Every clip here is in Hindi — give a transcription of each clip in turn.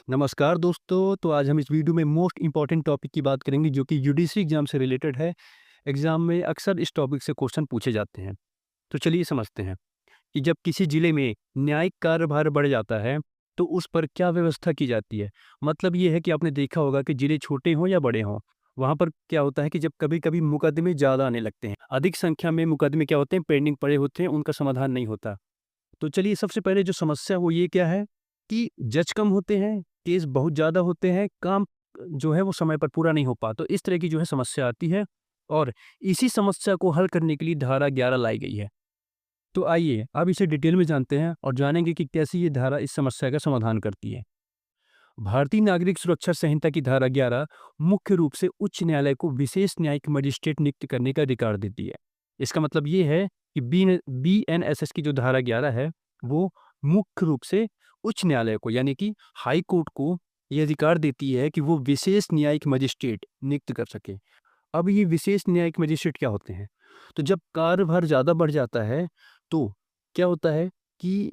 नमस्कार दोस्तों, तो आज हम इस वीडियो में मोस्ट इम्पॉर्टेंट टॉपिक की बात करेंगे जो कि यूडीसी एग्ज़ाम से रिलेटेड है। एग्ज़ाम में अक्सर इस टॉपिक से क्वेश्चन पूछे जाते हैं। तो चलिए समझते हैं कि जब किसी ज़िले में न्यायिक कार्यभार बढ़ जाता है, तो उस पर क्या व्यवस्था की जाती है? मतलब ये है कि आपने देखा होगा कि ज़िले छोटे हों या बड़े हों, वहाँ पर क्या होता है कि जब कभी-कभी मुकदमे ज़्यादा आने लगते हैं। अधिक संख्या में मुकदमे क्या होते हैं, पेंडिंग पड़े होते हैं, उनका समाधान नहीं होता। तो चलिए सबसे पहले जो समस्या वो ये क्या है कि जज कम होते हैं, केस बहुत ज़्यादा होते हैं, काम जो है वो समय पर पूरा नहीं हो पाता। तो इस तरह की जो है समस्या आती है और इसी समस्या को हल करने के लिए धारा 11 लाई गई है। तो आइए अब इसे डिटेल में जानते हैं और जानेंगे कि कैसे ये धारा इस समस्या का समाधान करती है। भारतीय नागरिक सुरक्षा संहिता की धारा 11 मुख्य रूप से उच्च न्यायालय को विशेष न्यायिक मजिस्ट्रेट नियुक्त करने का अधिकार देती है। इसका मतलब ये है कि बीएनएसएस की जो धारा 11 है, वो मुख्य रूप से उच्च न्यायालय को यानी कि हाई कोर्ट को ये अधिकार देती है कि वो विशेष न्यायिक मजिस्ट्रेट नियुक्त कर सके। अब ये विशेष न्यायिक मजिस्ट्रेट क्या होते हैं? तो जब कार्यभार ज़्यादा बढ़ जाता है, तो क्या होता है कि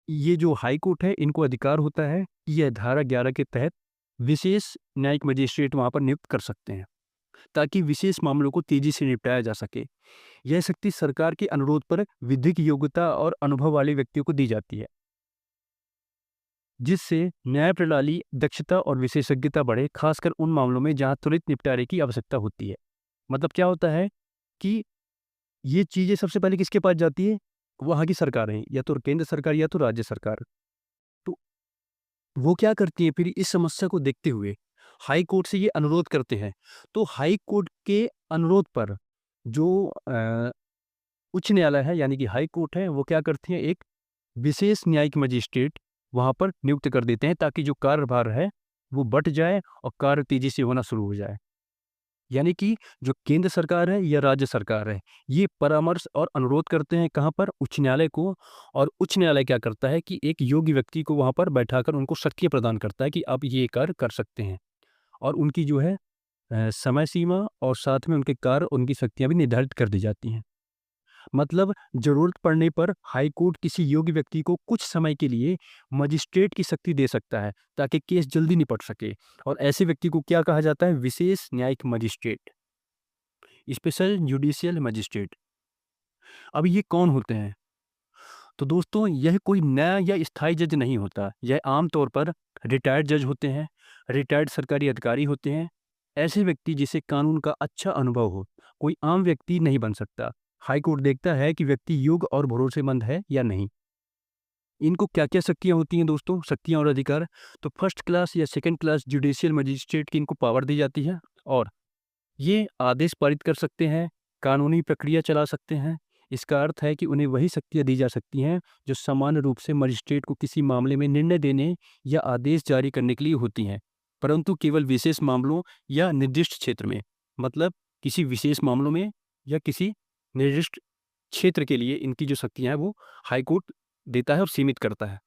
ये जो हाई कोर्ट है, इनको अधिकार होता है कि यह धारा 11 के तहत विशेष न्यायिक मजिस्ट्रेट वहाँ पर नियुक्त कर सकते हैं, ताकि विशेष मामलों को तेज़ी से निपटाया जा सके। यह शक्ति सरकार के अनुरोध पर विधिक योग्यता और अनुभव वाले व्यक्तियों को दी जाती है, जिससे न्याय प्रणाली दक्षता और विशेषज्ञता बढ़े, खासकर उन मामलों में जहाँ त्वरित निपटारे की आवश्यकता होती है। मतलब क्या होता है कि ये चीज़ें सबसे पहले किसके पास जाती है? वहाँ की सरकारें, या तो केंद्र सरकार या तो राज्य सरकार। तो वो क्या करती हैं फिर इस समस्या को देखते हुए हाई कोर्ट से ये अनुरोध करते हैं। तो हाई कोर्ट के अनुरोध पर जो उच्च न्यायालय है यानी कि हाई कोर्ट है, वो क्या करती है, एक विशेष न्यायिक मजिस्ट्रेट वहाँ पर नियुक्त कर देते हैं, ताकि जो कार्यभार है वो बँट जाए और कार्य तेज़ी से होना शुरू हो जाए। यानी कि जो केंद्र सरकार है या राज्य सरकार है, ये परामर्श और अनुरोध करते हैं कहाँ पर? उच्च न्यायालय को। और उच्च न्यायालय क्या करता है कि एक योग्य व्यक्ति को वहाँ पर बैठाकर उनको शक्तियाँ प्रदान करता है कि आप ये कार्य कर सकते हैं। और उनकी जो है समय सीमा और साथ में उनके कार्य, उनकी शक्तियाँ भी निर्धारित कर दी जाती हैं। मतलब ज़रूरत पड़ने पर हाई कोर्ट किसी योग्य व्यक्ति को कुछ समय के लिए मजिस्ट्रेट की शक्ति दे सकता है, ताकि केस जल्दी निपट सके। और ऐसे व्यक्ति को क्या कहा जाता है? विशेष न्यायिक मजिस्ट्रेट, स्पेशल जुडिशियल मजिस्ट्रेट। अब ये कौन होते हैं? तो दोस्तों, यह कोई नया या स्थायी जज नहीं होता। यह आमतौर पर रिटायर्ड जज होते हैं, रिटायर्ड सरकारी अधिकारी होते हैं, ऐसे व्यक्ति जिसे कानून का अच्छा अनुभव हो। कोई आम व्यक्ति नहीं बन सकता। हाई कोर्ट देखता है कि व्यक्ति योग्य और भरोसेमंद है या नहीं। इनको क्या-क्या शक्तियाँ होती हैं दोस्तों, शक्तियाँ और अधिकार? तो फर्स्ट क्लास या सेकंड क्लास जुडिशियल मजिस्ट्रेट की इनको पावर दी जाती है और ये आदेश पारित कर सकते हैं, कानूनी प्रक्रिया चला सकते हैं। इसका अर्थ है कि उन्हें वही शक्तियाँ दी जा सकती हैं, जो सामान्य रूप से मजिस्ट्रेट को किसी मामले में निर्णय देने या आदेश जारी करने के लिए होती हैं, परंतु केवल विशेष मामलों या निर्दिष्ट क्षेत्र में। मतलब किसी विशेष मामलों में या किसी निर्दिष्ट क्षेत्र के लिए इनकी जो शक्तियाँ हैं, वो हाई कोर्ट देता है और सीमित करता है।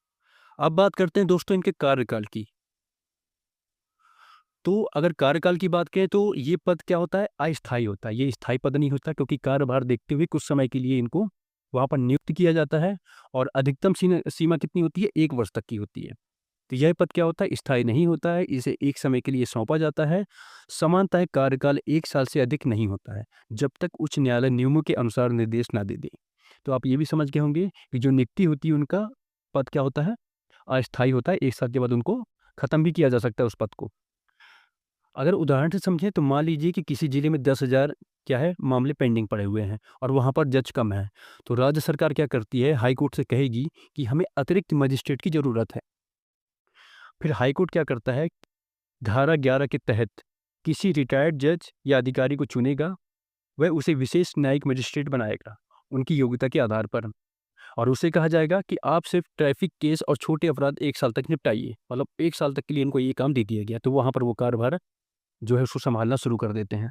अब बात करते हैं दोस्तों इनके कार्यकाल की। तो अगर कार्यकाल की बात करें तो ये पद क्या होता है? अस्थायी होता है। ये स्थायी पद नहीं होता, क्योंकि कार्यभार देखते हुए कुछ समय के लिए इनको वहाँ पर नियुक्त किया जाता है और अधिकतम सीमा कितनी होती है? 1 वर्ष तक की होती है। तो यह पद क्या होता है? स्थायी नहीं होता है, इसे एक समय के लिए सौंपा जाता है। सामान्यतः कार्यकाल 1 साल से अधिक नहीं होता है, जब तक उच्च न्यायालय नियमों के अनुसार निर्देश ना दे दे। तो आप ये भी समझ गए होंगे कि जो नियुक्ति होती है उनका पद क्या होता है? अस्थायी होता है, 1 साल के बाद उनको खत्म भी किया जा सकता है उस पद को। अगर उदाहरण से समझें तो मान लीजिए कि किसी जिले में 10,000 क्या है मामले पेंडिंग पड़े हुए हैं और वहाँ पर जज कम है, तो राज्य सरकार क्या करती है? हाई कोर्ट से कहेगी कि हमें अतिरिक्त मजिस्ट्रेट की ज़रूरत है। फिर हाई कोर्ट क्या करता है? धारा 11 के तहत किसी रिटायर्ड जज या अधिकारी को चुनेगा, वह उसे विशेष न्यायिक मजिस्ट्रेट बनाएगा उनकी योग्यता के आधार पर। और उसे कहा जाएगा कि आप सिर्फ ट्रैफिक केस और छोटे अपराध 1 साल तक निपटाइए। मतलब 1 साल तक के लिए इनको ये काम दे दिया गया, तो वहाँ पर वो कार्यभार जो है उसको सँभालना शुरू कर देते हैं।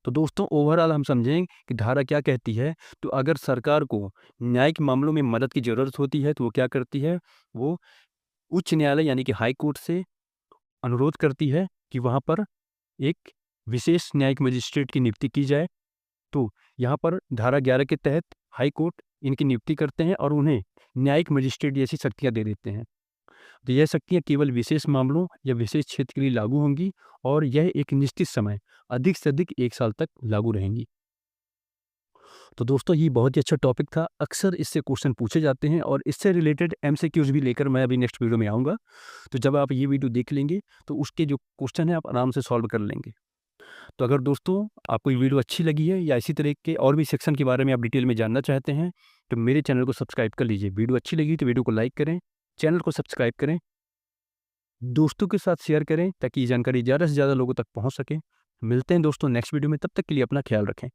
तो दोस्तों, ओवरऑल हम समझें कि धारा क्या कहती है, तो अगर सरकार को न्यायिक मामलों में मदद की ज़रूरत होती है, तो वो क्या करती है? वो उच्च न्यायालय यानी कि हाई कोर्ट से अनुरोध करती है कि वहाँ पर एक विशेष न्यायिक मजिस्ट्रेट की नियुक्ति की जाए। तो यहाँ पर धारा 11 के तहत हाई कोर्ट इनकी नियुक्ति करते हैं और उन्हें न्यायिक मजिस्ट्रेट जैसी शक्तियाँ दे देते हैं। तो यह शक्तियाँ केवल विशेष मामलों या विशेष क्षेत्र के लिए लागू होंगी और यह एक निश्चित समय अधिक से अधिक 1 साल तक लागू रहेंगी। तो दोस्तों ये बहुत ही अच्छा टॉपिक था। अक्सर इससे क्वेश्चन पूछे जाते हैं और इससे रिलेटेड एमसीक्यूज़ भी लेकर मैं अभी नेक्स्ट वीडियो में आऊँगा। तो जब आप ये वीडियो देख लेंगे तो उसके जो क्वेश्चन है आप आराम से सॉल्व कर लेंगे। तो अगर दोस्तों आपको ये वीडियो अच्छी लगी है या इसी तरह के और भी सेक्शन के बारे में आप डिटेल में जानना चाहते हैं तो मेरे चैनल को सब्सक्राइब कर लीजिए। वीडियो अच्छी लगी तो वीडियो को लाइक करें, चैनल को सब्सक्राइब करें, दोस्तों के साथ शेयर करें ताकि ये जानकारी ज़्यादा से ज़्यादा लोगों तक पहुँच सके। मिलते हैं दोस्तों नेक्स्ट वीडियो में, तब तक के लिए अपना ख्याल रखें।